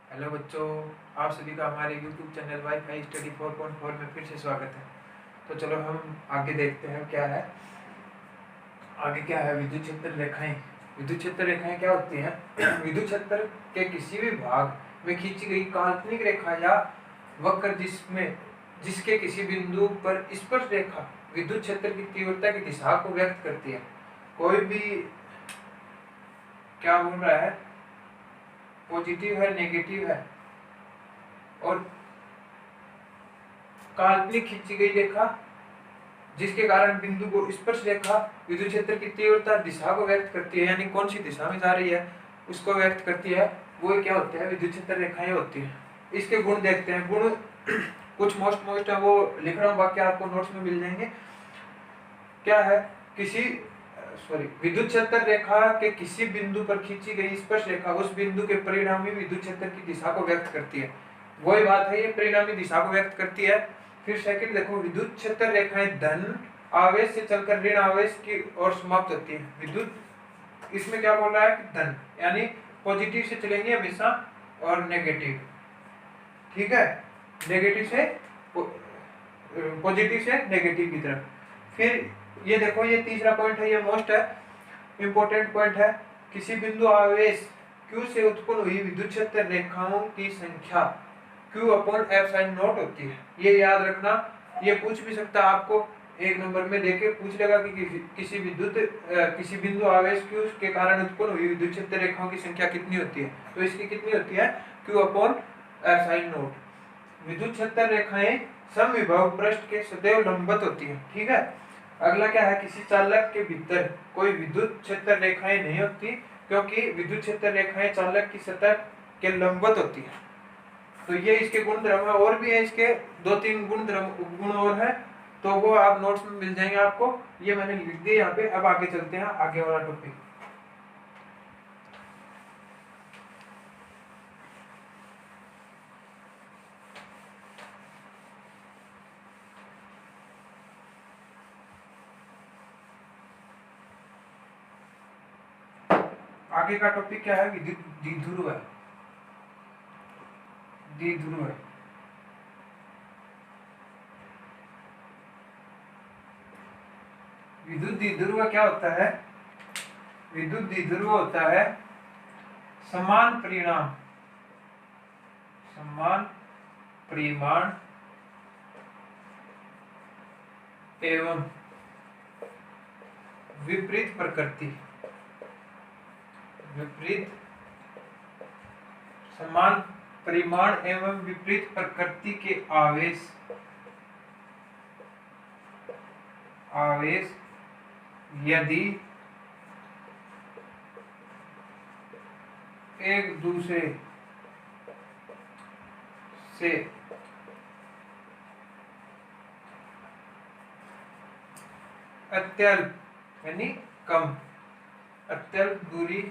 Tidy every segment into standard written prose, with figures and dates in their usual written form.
Hello बच्चों, आप सभी का हमारे YouTube चैनल वाईफाई स्टडी 4.4 में फिर से स्वागत है। तो चलो हम आगे देखते हैं क्या है। आगे क्या है, विद्युत क्षेत्र रेखाएं। विद्युत क्षेत्र रेखाएं क्या होती हैं? विद्युत क्षेत्र के किसी भी भाग में खींची गई काल्पनिक रेखा या वक्र जिसके किसी बिंदु पर स्पर्श रेखा विद्युत क्षेत्र की तीव्रता की दिशा को व्यक्त करती है। कोई भी क्या बोल रहा है, पॉजिटिव है, नेगेटिव है, और काल्पनिक खींची गई रेखा जिसके कारण बिंदु को स्पर्श रेखा विद्युत क्षेत्र की तीव्रता दिशा को व्यक्त करती है, यानी कौन सी दिशा में जा रही है उसको व्यक्त करती है। वो क्या होते हैं? विद्युत क्षेत्र रेखाएं होती हैं। इसके गुण देखते हैं। गुण कुछ मोस्ट है, वो लिख रहा हूँ, वाक्य आपको नोट्स में मिल जाएंगे। क्या है? विद्युत क्षेत्र रेखा के किसी बिंदु पर खींची गई स्पर्श रेखा उस बिंदु के परिणामी विद्युत क्षेत्र की दिशा को व्यक्त करती है। वही बात है, ये परिणामी दिशा को व्यक्त करती है। फिर सेकंड देखो, विद्युत क्षेत्र रेखाएं धन आवेश से चलकर ऋण आवेश की ओर समाप्त होती है। विद्युत इसमें क्या बोल रहा है कि धन यानी पॉजिटिव से चलेंगे हमेशा, और नेगेटिव, ठीक है, नेगेटिव से पॉजिटिव से नेगेटिव की तरफ। फिर ये देखो, ये तीसरा पॉइंट है, ये मोस्ट है इंपॉर्टेंट पॉइंट है। किसी बिंदु आवेश Q से उत्पन्न हुई विद्युत क्षेत्र रेखाओं की संख्या Q/F(sin0) होती है। ये याद रखना, ये पूछ भी सकता है आपको, एक नंबर में देके पूछ लेगा कि किसी बिंदु आवेश Q के कारण उत्पन्न हुई विद्युत क्षेत्र रेखाओं की संख्या कितनी होती है। तो इसकी कितनी होती है? Q/F(sin0). विद्युत क्षेत्र रेखाएं समविभव पृष्ठ के सदैव लंबवत होती है, ठीक है। अगला क्या है? किसी चालक के भीतर कोई विद्युत क्षेत्र रेखाएं नहीं होती, क्योंकि विद्युत क्षेत्र रेखाएं चालक की सतह के लंबवत होती है। तो ये इसके गुण धर्म है। और भी है इसके 2-3 गुण और है, तो वो आप नोट्स में मिल जाएंगे आपको। ये मैंने लिख दिए यहाँ पे। अब आगे चलते हैं, आगे वाला टॉपिक। आगे का टॉपिक क्या है? विद्युत द्विध्रुव है। द्विध्रुव है। विद्युत द्विध्रुव क्या होता है? विद्युत द्विध्रुव होता है समान परिमाण एवं विपरीत प्रकृति। समान परिमाण एवं विपरीत प्रकृति के आवेश यदि एक दूसरे से अत्यल्प यानी कम अत्यल्प दूरी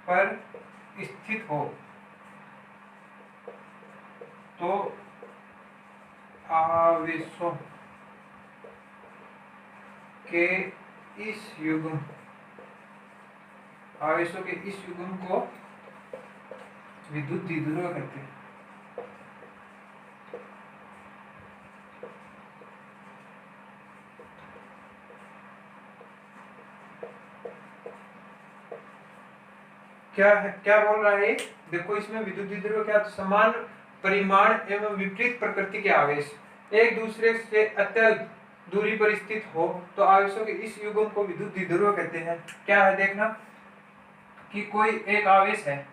पर स्थित हो तो आवेशों के इस युग्म को विद्युत द्विध्रुव कहते हैं। क्या है, क्या बोल रहा है? देखो, इसमें विद्युत द्विध्रुव क्या? समान परिमाण एवं विपरीत प्रकृति के आवेश एक दूसरे से अत्यल्प दूरी पर स्थित हो तो आवेशों के इस युग्म को विद्युत द्विध्रुव कहते हैं। क्या है? देखना कि कोई एक आवेश है,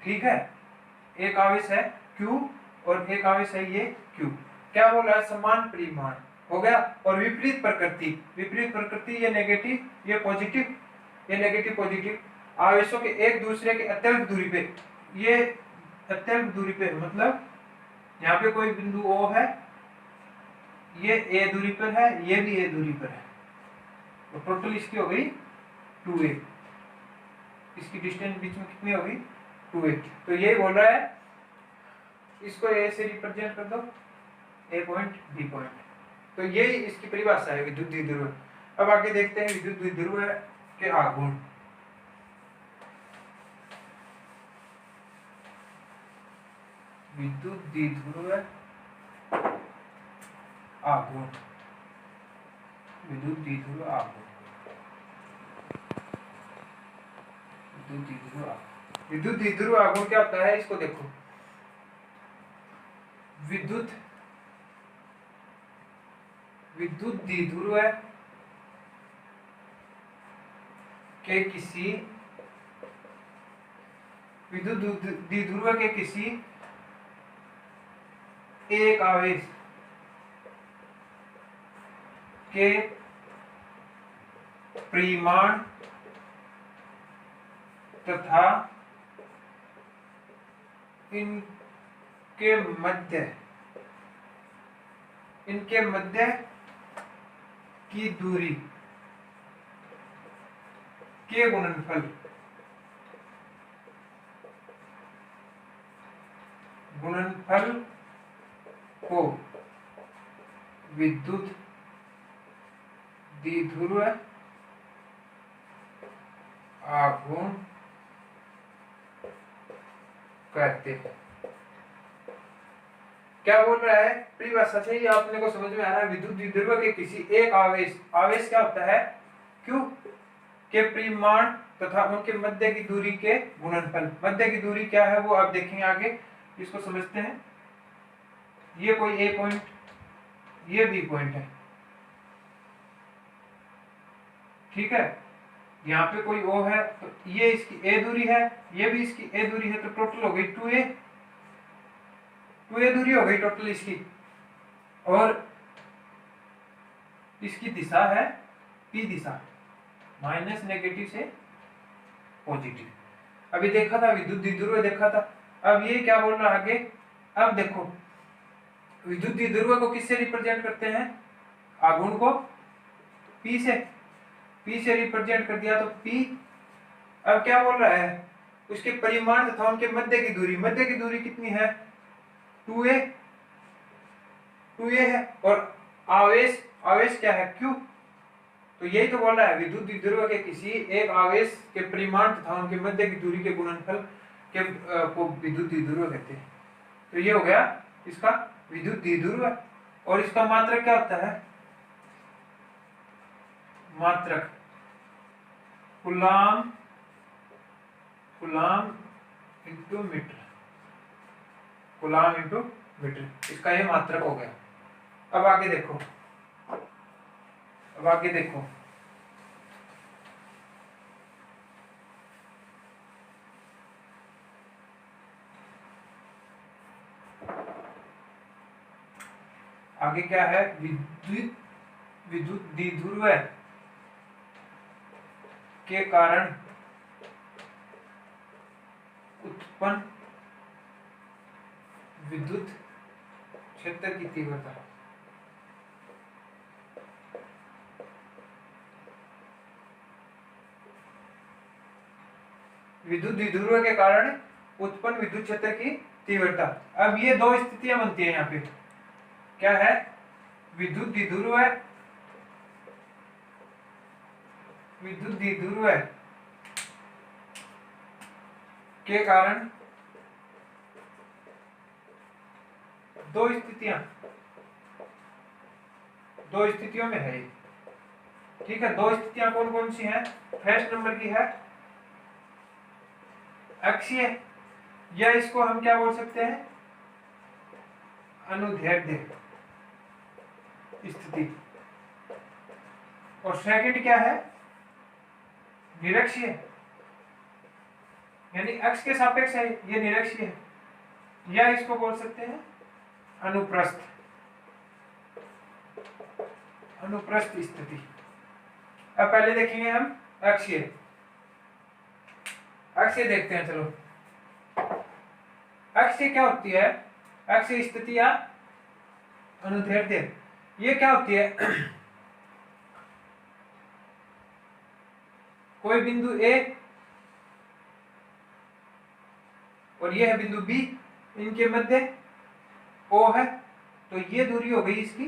ठीक है, एक आवेश है Q और एक आवेश है ये Q। क्या बोल रहा है? समान परिमाण हो गया, और विपरीत प्रकृति ये नेगेटिव, ये पॉजिटिव, ये नेगेटिव पॉजिटिव। आवेशों के एक दूसरे के अत्यल्प दूरी पे, ये अत्यल्प दूरी पे मतलब यहाँ पे कोई बिंदु O है, ये A दूरी पर है, ये भी A दूरी पर है, तो टोटल इसकी हो गई 2A। इसकी डिस्टेंस बीच में कितनी होगी? 2A। तो ये बोल रहा है, इसको A से रिप्रेजेंट कर दो, A पॉइंट, B पॉइंट। तो ये इसकी परिभाषा है विद्युत द्विध्रुव। अब आगे देखते हैं विद्युत द्विध्रुव के आघूर्ण। विद्युत द्विध्रुव आघूर्ण, विद्युत द्विध्रुव आघूर्ण, विद्युत द्विध्रुव आघूर्ण। विद्युत द्विध्रुव आघूर्ण क्या होता है, इसको देखो। विद्युत द्विध्रुव के किसी विद्युत द्विध्रुव के किसी एक आवेश के परिमाण तथा इनके मध्य की दूरी के गुणनफल को विद्युत द्विध्रुव आघूर्ण कहते हैं। क्या बोल रहा है, परिभाषा से ही आपने को समझ में आ रहा है। विद्युत द्विध्रुव के किसी एक आवेश क्या होता है, क्यों के परिमाण तथा उनके मध्य की दूरी के गुणनफल। मध्य की दूरी क्या है वो आप देखेंगे आगे, इसको समझते हैं। ये कोई ए पॉइंट, ये बी पॉइंट है, ठीक है। यहाँ पे कोई ओ है, तो ये इसकी ए दूरी है, ये भी इसकी ए दूरी है, तो टोटल हो गई 2a दूरी हो गई टोटल इसकी। और इसकी दिशा है पी दिशा, माइनस नेगेटिव से पॉजिटिव। अभी देखा था विद्युत द्विध्रुव देखा था। अब ये क्या बोल रहा है आगे, अब देखो विद्युत द्विध्रुव को किससे रिप्रेजेंट करते हैं, आघूर्ण को P से रिप्रेजेंट कर दिया, तो P अब क्या बोल रहा है, उसके परिमाण तथा उनके मध्य की दूरी कितनी है, 2a है। और आवेश क्या है, Q। तो यही तो बोल रहा है, विद्युत द्विध्रुव के किसी एक आवेश के परिमाण तथा उनके मध्य की दूरी के गुणनफल के को विद्युत द्विध्रुव कहते हैं। तो ये हो गया इसका विद्युत द्विध्रुव। और इसका मात्रक क्या होता है, मात्रक कूलाम इंटू मीटर, इसका ये मात्रक हो गया। अब आगे देखो, आगे क्या है, विद्युत द्विध्रुव के कारण उत्पन्न विद्युत क्षेत्र की तीव्रता। विद्युत द्विध्रुव के कारण उत्पन्न विद्युत क्षेत्र की तीव्रता। अब ये दो स्थितियां बनती है यहाँ पे, क्या है, विद्युत द्विध्रुव के कारण दो स्थितियों में है, ठीक है। दो स्थितियां कौन कौन सी हैं, फर्स्ट नंबर की है अक्षीय, या इसको हम क्या बोल सकते हैं, अनुदैर्ध्य स्थिति। और सेकंड क्या है, निरक्षीय, यानी अक्ष के सापेक्ष है, ये निरक्षीय है, या इसको बोल सकते हैं अनुप्रस्थ स्थिति। अब पहले देखेंगे हम अक्षीय देखते हैं, चलो। अक्षीय क्या होती है, अक्षीय स्थिति या अनुदैर्ध्य, ये क्या होती है, कोई बिंदु A और ये है बिंदु B, इनके मध्य O है, तो ये दूरी हो गई इसकी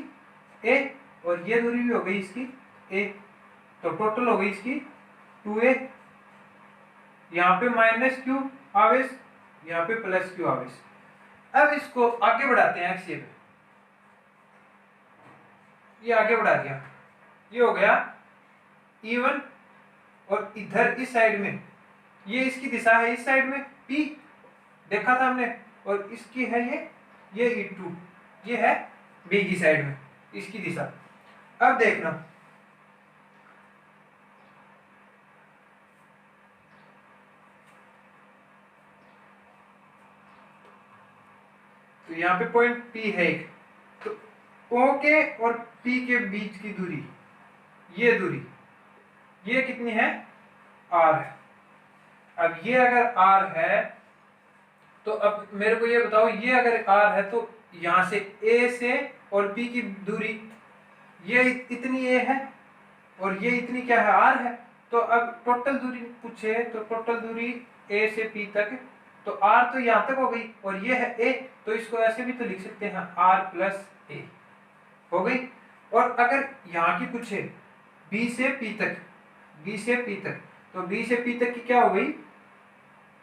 A और ये दूरी भी हो गई इसकी A, तो टोटल हो गई इसकी 2a, यहाँ पे माइनस क्यू आवेश, यहाँ पे प्लस क्यू आवेश। अब इसको आगे बढ़ाते हैं एक्सियल पे, ये आगे बढ़ा दिया, ये हो गया E1 और इधर इस साइड में ये इसकी दिशा है, इस साइड में P देखा था हमने, और इसकी है ये E2, ये है B की साइड में इसकी दिशा। अब देखना तो यहाँ पे पॉइंट P है एक, तो O के और P के बीच की दूरी, ये दूरी ये कितनी है, R है। अब ये अगर R है तो अब मेरे को ये बताओ, ये अगर R है तो यहाँ से A से और P की दूरी ये इतनी A है और ये इतनी क्या है, R है। तो अब टोटल दूरी पूछे तो टोटल दूरी A से P तक, तो R तो यहाँ तक हो गई और ये है A, तो इसको ऐसे भी तो लिख सकते हैं R प्लस A हो गई। और अगर यहाँ की पूछे B से P तक, B से P तक, तो B से P तक की क्या हो गई,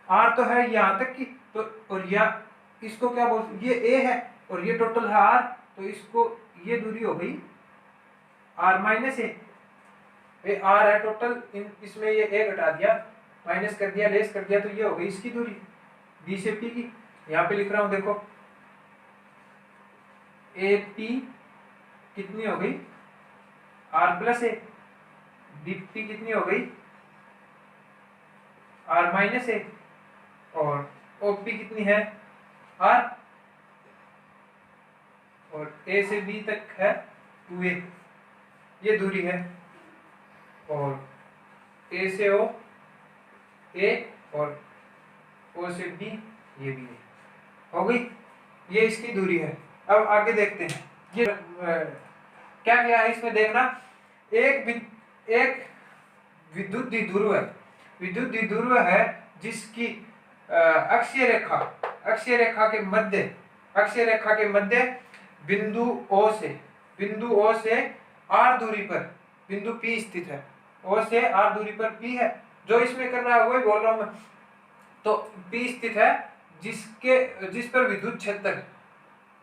R तो है यहाँ तक की, तो और इसको क्या बोल, ये A है और ये टोटल है R, तो इसको ये दूरी हो गई R माइनस A, R है टोटल, इसमें ये A घटा दिया, माइनस कर दिया, लेस कर दिया, तो ये हो गई इसकी दूरी B से P की। यहाँ पे लिख रहा हूं देखो, AP कितनी हो गई, R प्लस A, BP कितनी हो गई, R माइनस A, और OP कितनी है, R, और A से B तक है 2A, ये दूरी है, और A से O A और O से B ये भी है, हो गई, ये इसकी दूरी है। अब आगे देखते हैं, ये क्या क्या है इसमें देखना, एक विद्युत द्विध्रुव है, विद्युत द्विध्रुव है जिसकी अक्षीय रेखा के मध्य बिंदु O से R दूरी पर बिंदु P स्थित है, O से R दूरी पर P है, जो इसमें करना है वही बोल रहा हूं मैं। तो P स्थित है जिस पर विद्युत क्षेत्र,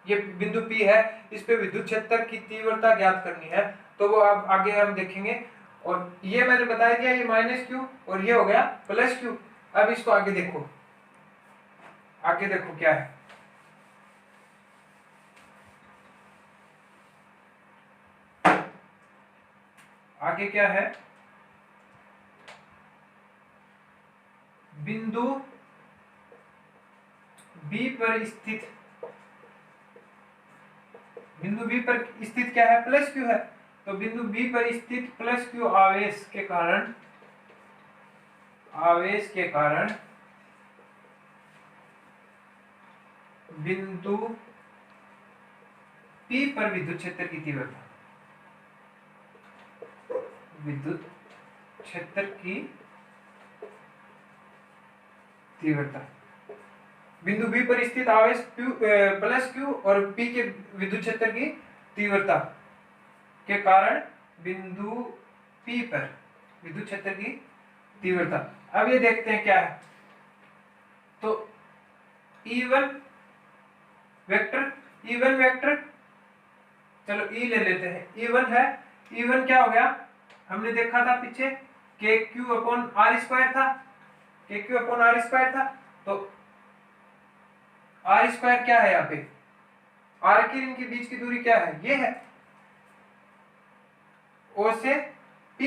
ये बिंदु P है, इस पे विद्युत क्षेत्र की तीव्रता ज्ञात करनी है, तो वो अब आगे हम देखेंगे। और ये मैंने बता दिया, ये माइनस क्यू और ये हो गया प्लस क्यू। अब इसको आगे देखो क्या है, आगे क्या है, बिंदु B पर स्थित क्या है, प्लस क्यू है। तो बिंदु B पर स्थित प्लस क्यू आवेश के कारण बिंदु P पर विद्युत क्षेत्र की तीव्रता, बिंदु B पर स्थित आवेश प्लस क्यू और P के विद्युत क्षेत्र की तीव्रता के कारण बिंदु P पर विद्युत क्षेत्र की तीव्रता। अब ये देखते हैं क्या है, तो E1 वेक्टर, चलो E ले लेते हैं, E1 है, E1 क्या हो गया, हमने देखा था पीछे KQ/R² था, तो R² क्या है, यहाँ पे R की इनके बीच की दूरी क्या है, ये है O से P,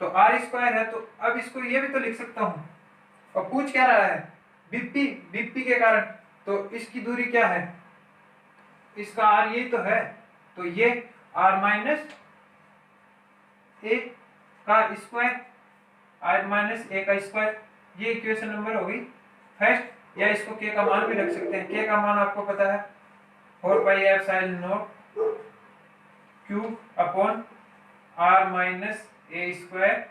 तो R² है, तो अब इसको ये भी तो लिख सकता हूं, और पूछ क्या रहा है, BP के कारण, तो इसकी दूरी क्या है, इसका R यही तो है, तो ये R माइनस A का स्क्वायर, R माइनस A का स्क्वायर, ये इक्वेशन नंबर हो गई फर्स्ट, या इसको K का मान भी रख सकते हैं। K का मान आपको पता है 4πε0 Q upon R minus A square,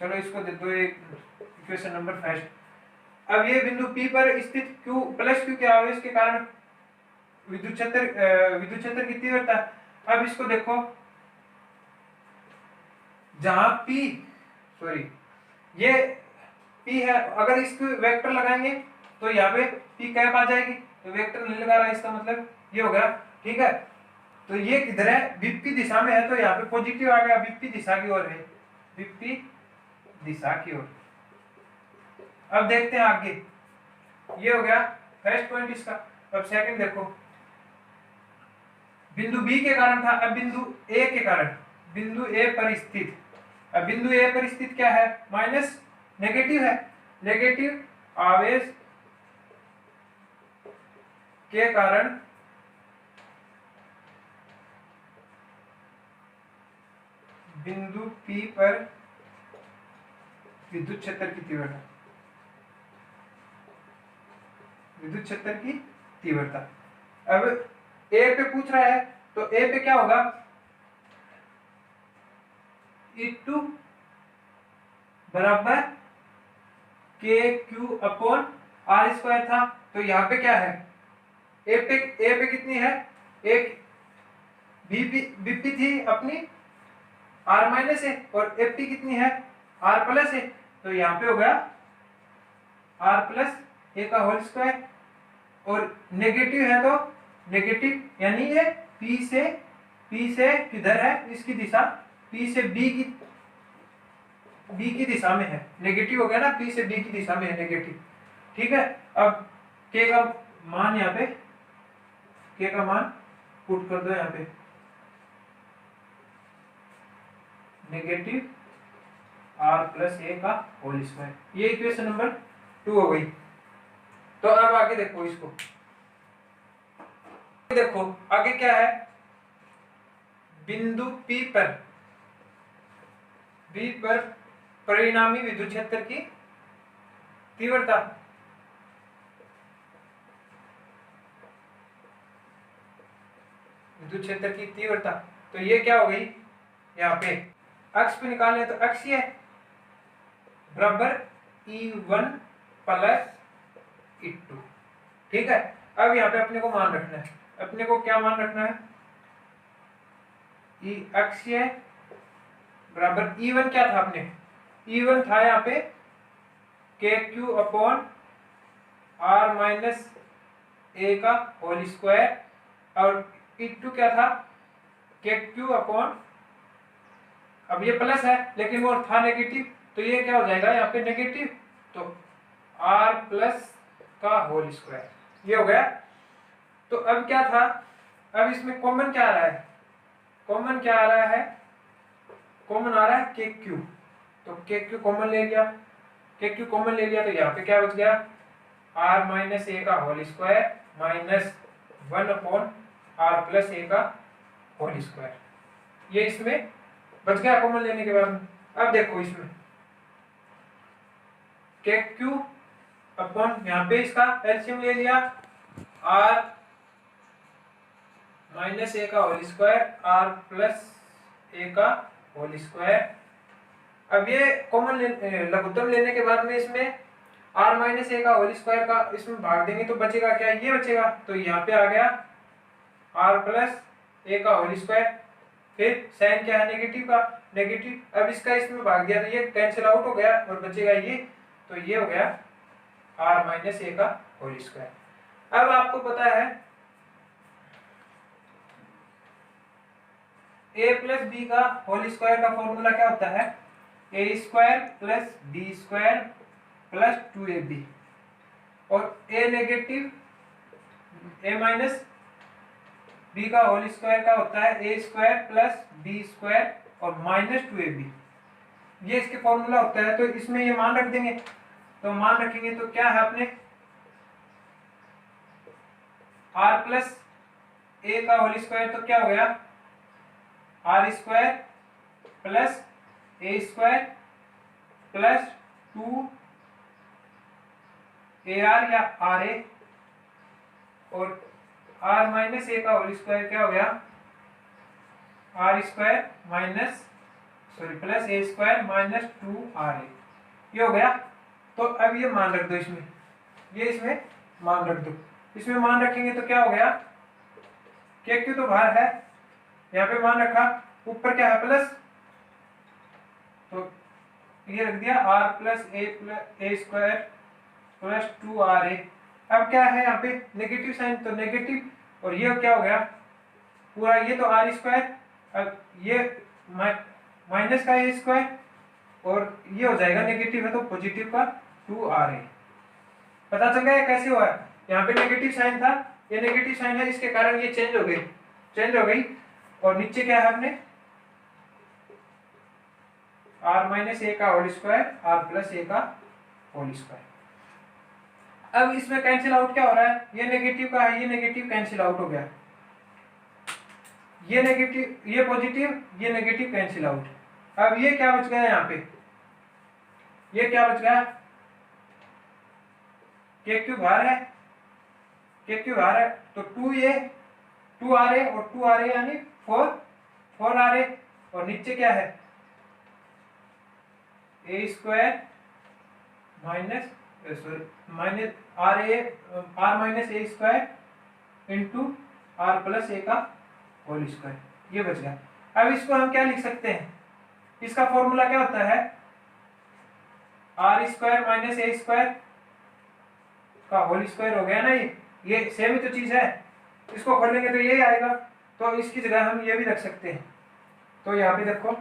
चलो इसको दे दो इक्वेशन नंबर फर्स्ट। अब ये बिंदु P पर स्थित Q प्लस Q के आवेश के कारण विद्युत क्षेत्र की तीव्रता। अब इसको देखो, जहां ये P है, अगर इसको वेक्टर लगाएंगे तो यहाँ पे P कैप आ जाएगी, तो वेक्टर नहीं लगा रहा है इसका मतलब ये हो गया। ठीक है, तो ये किधर है, विपरीत दिशा में है, तो यहाँ पे पॉजिटिव आ गया, विपरीत दिशा की ओर है, विपरीत दिशा की ओर। अब देखते हैं आगे, ये हो गया फर्स्ट पॉइंट इसका। अब सेकंड देखो, बिंदु बी के कारण था, अब बिंदु ए के कारण, बिंदु ए पर स्थित। अब बिंदु ए पर स्थित क्या है, माइनस नेगेटिव है, नेगेटिव आवेश के कारण बिंदु P पर विद्युत क्षेत्र की तीव्रता, विद्युत क्षेत्र की तीव्रता। अब ए पे पूछ रहा है, तो ए पे क्या होगा, E2 बराबर के क्यू अपॉन आर स्क्वायर था, तो यहाँ पे क्या है, ए पे कितनी है, एक बीपी थी अपनी आर माइनस है, और एपी कितनी है, आर प्लस है, तो यहाँ पे हो गया आर प्लस ए का होल स्क्वायर, और नेगेटिव है तो नेगेटिव, यानी ये पी से किधर है, इसकी दिशा पी से बी की दिशा में है, नेगेटिव हो गया ना, पी से बी की दिशा में है नेगेटिव। ठीक है, अब के का मान यहाँ पे, के का मान पुट कर दो यहाँ पे, नेगेटिव आर प्लस ए का होल स्क्वायर, ये इक्वेशन नंबर 2 हो गई। तो अब आगे देखो इसको, देखो आगे क्या है, बिंदु P पर परिणामी विद्युत क्षेत्र की तीव्रता, विद्युत क्षेत्र की तीव्रता, तो ये क्या हो गई, यहाँ पे अक्ष पे निकालने, तो अक्षीय बराबर E1 प्लस E2। ठीक है, अब यहाँ पे अपने को मान रखना है, अपने को क्या मान रखना है, ई अक्षीय बराबर E1 क्या था अपने, E1 था यहाँ पे के Q upon are minus A का होल स्क्वायर, और E2 क्या था, के क्यू अपॉन, अब ये प्लस है लेकिन वो था नेगेटिव, तो ये क्या हो जाएगा यहाँ पे नेगेटिव, तो आर प्लस का होल स्क्वायर, ये हो गया। तो अब क्या था, अब इसमें कॉमन क्या आ रहा है, कॉमन क्या आ रहा है, कॉमन आ रहा है के क्यू, तो के क्यू कॉमन ले लिया, के क्यू कॉमन ले लिया, तो यहाँ पे क्या बच गया, आर माइनस ए का whole square minus 1 upon R plus A का होल स्क्वायर, ये इसमें बच गया कॉमन लेने के बाद में। अब देखो इसमें के क्यू अपॉन, यहाँ पे इसका एलसीएम ले लिया, आर माइनस ए का whole square are plus A का होल स्क्वायर। अब ये कॉमन लघुत्तम लेने के बाद में इसमें आर माइनस ए का होल स्क्वायर का इसमें भाग देंगे तो बचेगा क्या, ये बचेगा, तो यहाँ पे आ गया आर प्लस ए का होल स्क्वायर, फिर साइन क्या है नेगेटिव का, नेगेटिव, अब इसका इसमें भाग दिया तो ये कैंसिल आउट हो गया और बचेगा ये, तो ये हो गया आर माइनस ए का होल स्क्वायर। अब आपको पता है ए प्लस बी का होल स्क्वायर का फॉर्मूला क्या होता है, A square plus B square plus 2ab, और A negative A minus B का होल स्क्वायर का होता है A square plus B square और माइनस 2ab, ये इसके फॉर्मूला होता है। तो इसमें ये मान रख देंगे, तो मान रखेंगे तो क्या है अपने, आर प्लस ए का होल स्क्वायर, तो क्या हो गया R square plus A square plus 2 A R या आर ए, और आर माइनस ए का होल स्क्वायर क्या हो गया R square minus plus A square minus 2 R A, ये हो गया। तो अब ये मान रख दो इसमें, ये इसमें मान रख दो, इसमें मान रखेंगे तो क्या हो गया, के क्यू तो बाहर है, यहाँ पे मान रखा, ऊपर क्या है प्लस, तो ये रख दिया r plus A square plus 2ra। अब क्या है यहाँ पे नेगेटिव साइन, तो नेगेटिव और ये क्या हो गया पूरा, ये तो आर स्क्वायर, अब ये माइनस का ए स्क्वायर और ये हो जाएगा नेगेटिव है तो पॉजिटिव का 2ra। पता चल गया कैसे हुआ है, यहाँ पे नेगेटिव साइन था, ये नेगेटिव साइन है, इसके कारण ये चेंज हो गई और नीचे क्या है अपने r माइनस ए का whole square r plus A का होल स्क्वायर। अब इसमें कैंसिल आउट क्या हो रहा है, ये नेगेटिव का है, ये नेगेटिव कैंसिल आउट हो गया, ये नेगेटिव ये पॉजिटिव ये नेगेटिव कैंसिल आउट। अब ये क्या बच गया यहाँ पे, ये क्या बच गया, के क्यू बाहर है, के क्यू बाहर है तो 2ra और 2ra यानी 4ra और नीचे क्या है A square minus R minus A square into R plus A का होल स्क्वायर, ये बच गया। अब इसको हम क्या लिख सकते हैं, इसका फॉर्मूला क्या होता है R square minus A square का होल स्क्वायर हो गया ना, ये सेम ही तो चीज है, इसको खोलेंगे तो यही आएगा, तो इसकी जगह हम ये भी रख सकते हैं। तो यहाँ पे देखो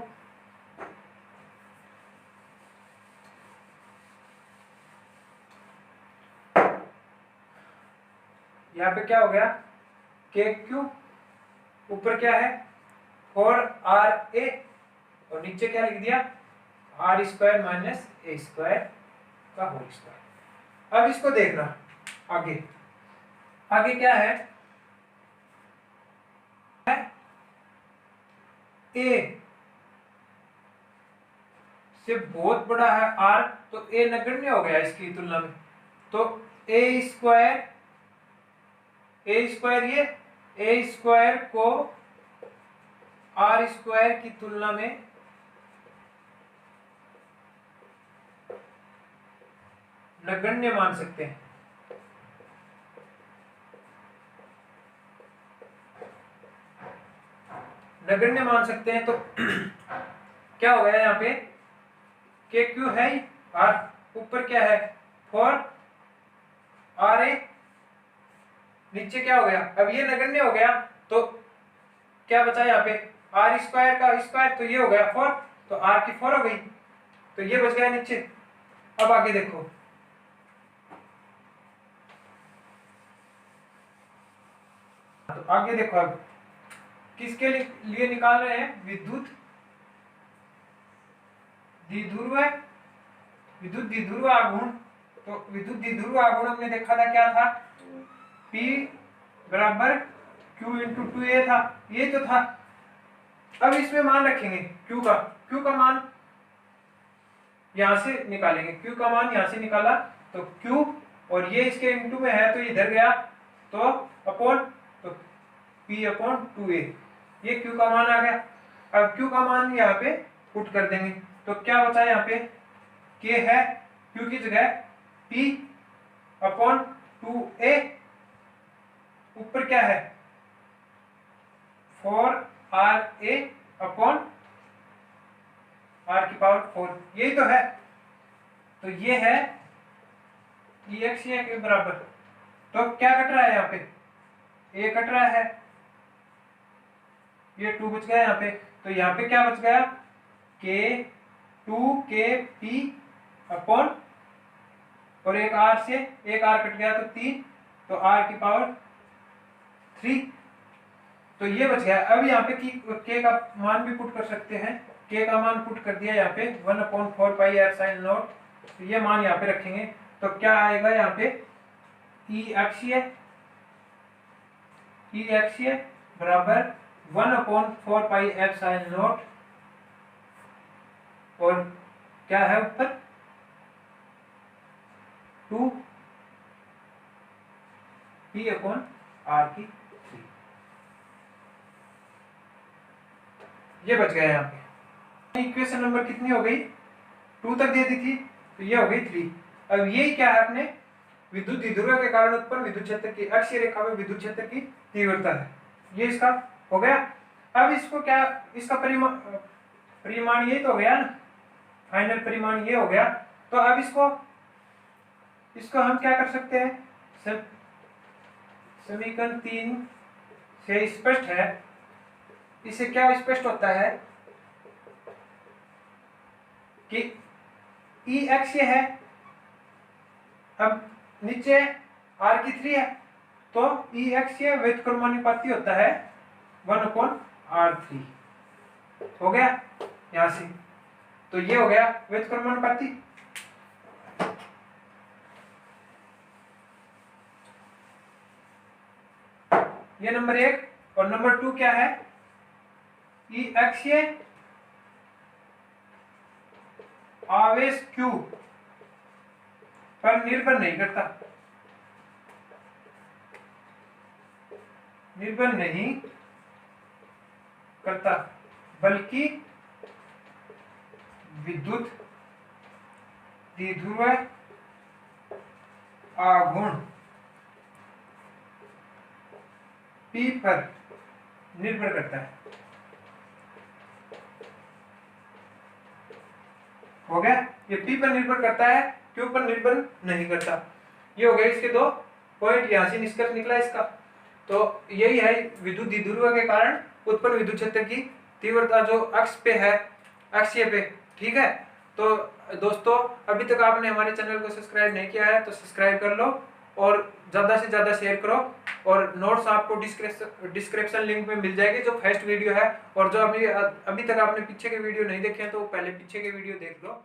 यहाँ पे क्या हो गया के क्यू, ऊपर क्या है 4ra और नीचे क्या लिख दिया R square minus A square का होल स्क्वायर। अब इसको देखना आगे, आगे क्या है ए से बहुत बड़ा है आर, तो ए नगण्य हो गया इसकी तुलना में, तो ए स्क्वायर ये ए स्क्वायर को आर स्क्वायर की तुलना में नगण्य मान सकते हैं। नगण्य मान सकते हैं तो क्या हो गया यहाँ पे के क्यू है आर, ऊपर क्या है 4ra, नीचे क्या हो गया, अब ये नगण्य हो गया तो क्या बचा यहाँ पे आर स्क्वायर का स्क्वायर, तो ये हो गया 4, तो आर की 4 हो गई, तो ये बच गया नीचे। अब आगे देखो तो आगे देखो अब किसके लिए निकाल रहे हैं, विद्युत द्विध्रुव आघूर्ण। तो विद्युत द्विध्रुव आघूर्ण हमने देखा था क्या था, P बराबर Q इंटू 2a था, ये तो था। अब इसमें मान रखेंगे Q का मान यहां से निकालेंगे, Q का मान यहां से निकाला तो Q और ये इसके इंटू में है तो इधर गया तो अपॉन, तो P अपॉन 2a, ये Q का मान आ गया। अब Q का मान यहाँ पे पुट कर देंगे तो क्या बचा यहाँ पे K है, Q की जगह P अपॉन 2a, ऊपर क्या है 4ra अपॉन r की पावर 4, यही तो है, तो ये है ex के बराबर। तो क्या कट रहा है यहाँ पे a कट रहा है, ये 2 बच गया यहाँ पे, तो यहाँ पे क्या बच गया k 2kp अपॉन और एक r से एक r कट गया तो 3, तो r की पावर 3, तो ये बच गया। अब यहाँ पे k का मान भी पुट कर सकते हैं, k का मान पुट कर दिया यहाँ पे 1/4 पाई r sin नॉट, तो ये मान यहाँ पे रखेंगे तो क्या आएगा यहाँ पे e अक्षीय बराबर 1/4 पाई f sin नॉट, और क्या है ऊपर 2p अपॉन r की 3, ये बच गया यहाँ पे। इक्वेशन नंबर कितनी हो गई 2 तक दे दी थी तो ये हो गई 3। अब यही क्या है अपने विद्युत द्विध्रुव के कारण उत्पन्न विद्युत क्षेत्र की अक्षीय रेखा में विद्युत क्षेत्र की तीव्रता है, ये इसका हो गया। अब इसको क्या, इसका परिमाण यही तो हो गया ना फाइनल परिमाण ये हो गया। तो अब इसको हम क्या कर सकते हैं, समीकरण 3 से स्पष्ट है। इससे क्या स्पष्ट होता है कि ई एक्स ये है, अब नीचे आर की 3 है, तो ई एक्स ये व्युत्क्रमानुपाती होता है 1/r3। हो गया यहां से, तो ये हो गया व्युत्क्रमानुपाती। ये नंबर 1। और नंबर 2 क्या है, ई एक्स ये आवेश Q पर निर्भर नहीं करता, बल्कि विद्युत द्विध्रुव आघूर्ण P पर निर्भर करता है। हो गया, ये P पर निर्भर करता है, Q पर निर्भर नहीं करता। ये हो गए इसके 2 पॉइंट, यहां से निष्कर्ष निकला इसका। तो यही है विद्युत द्विध्रुव के कारण उत्पन्न विद्युत क्षेत्र की तीव्रता जो अक्ष पे है, अक्षीय पे। ठीक है, तो दोस्तों अभी तक आपने हमारे चैनल को सब्सक्राइब नहीं किया है तो सब्सक्राइब कर लो और ज़्यादा से ज़्यादा शेयर करो। और नोट्स आपको डिस्क्रिप्शन लिंक में मिल जाएगी, जो फर्स्ट वीडियो है। और जो अभी तक आपने पीछे के वीडियो नहीं देखे हैं तो पहले पीछे के वीडियो देख लो।